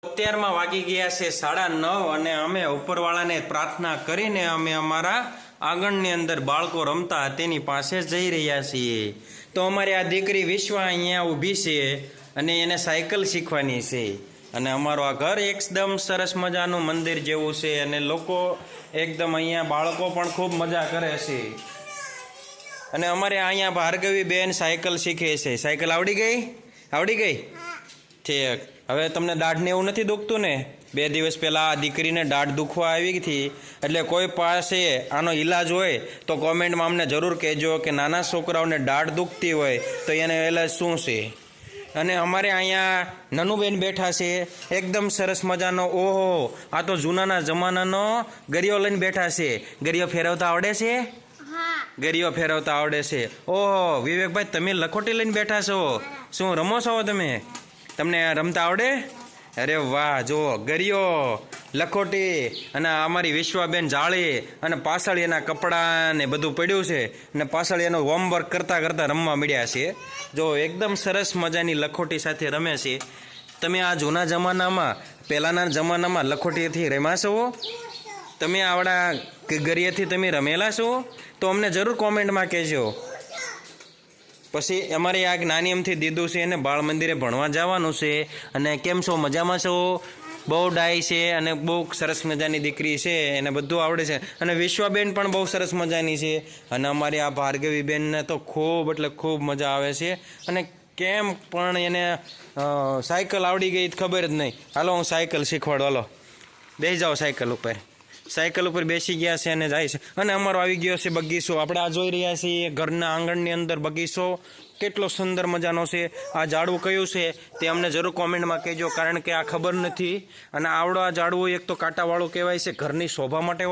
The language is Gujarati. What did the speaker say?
અત્યારમાં વાગી ગયા છે 9:30 અને અમે ઉપરવાળાને પ્રાર્થના કરીને અમે અમારા આંગણની અંદર બાળકો રમતા તેની પાસે જઈ રહ્યા છીએ। તો અમારી આ દીકરી વિશ્વા અહીંયા ઊભી છે અને એને સાયકલ શીખવાની છે અને અમારું આ ઘર એકદમ સરસ મજાનું મંદિર જેવું છે અને લોકો એકદમ અહીંયા બાળકો પણ ખૂબ મજા કરે છે। અને અમારે અહીંયા ભાર્ગવી બેન સાયકલ શીખે છે। સાયકલ આવડી ગઈ ઠીક। હવે તમને દાઢને એવું નથી દુખતું ને? 2 દિવસ પહેલાં આ દીકરીને દાઢ દુખવા આવી હતી, એટલે કોઈ પાસે આનો ઈલાજ હોય તો કોમેન્ટમાં અમને જરૂર કહેજો કે નાના છોકરાઓને દાઢ દુખતી હોય તો એને ઈલાજ શું છે। અને અમારે અહીંયા નનુબેન બેઠા છે એકદમ સરસ મજાનો। ઓહો, આ તો જૂનાના જમાનાનો ગરિયો લઈને બેઠા છે। ગરિયો ફેરવતા આવડે છે? ગરિયો ફેરવતા આવડે છે। ઓહો વિવેકભાઈ, તમે લખોટી લઈને બેઠા છો, શું રમો છો તમે? તમને રમતા આવડે? અરે વાહ, જુઓ ગરિયો, લખોટી અને અમારી વિશ્વાબેન જાળી અને પાછળ એના કપડાં ને બધું પડ્યું છે અને પાછળ એનું હોમવર્ક કરતાં કરતાં રમવા મળ્યા છે। જો એકદમ સરસ મજાની લખોટી સાથે રમે છે। તમે આ જૂના જમાનામાં, પહેલાંના જમાનામાં લખોટીથી રમ્યા છો? તમે આવડા ગરિયાથી તમે રમેલા છો? તો અમને જરૂર કોમેન્ટમાં કહેજો। પછી અમારી આ નાની એમથી દીધું છે એને બાળ મંદિરે ભણવા જવાનું છે। અને કેમ છો, મજામાં છો? બહુ ડાય છે અને બહુ સરસ મજાની દીકરી છે, એને બધું આવડે છે। અને વિશ્વાબેન પણ બહુ સરસ મજાની છે અને અમારી આ ભાર્ગવી બેનને તો ખૂબ એટલે ખૂબ મજા આવે છે। અને કેમ પણ એને સાયકલ આવડી ગઈ ખબર જ નહીં। હાલો હું સાયકલ શીખવાડું, હાલો બેસી જાઓ સાયકલ ઉપર। સાયકલ ઉપર બેસી ગયા છે અને જાય છે। અને અમારો આવી ગયો છે બગીચો। આપણે આ જોઈ રહ્યા છીએ ઘરના આંગણની અંદર બગીચો કેટલો સુંદર મજાનો છે। આ ઝાડવું કયું છે તે અમને જરૂર કોમેન્ટમાં કહેજો, કારણ કે આ ખબર નથી। અને આવડો આ ઝાડવું એક તો કાંટાવાળું કહેવાય છે, ઘરની શોભા માટે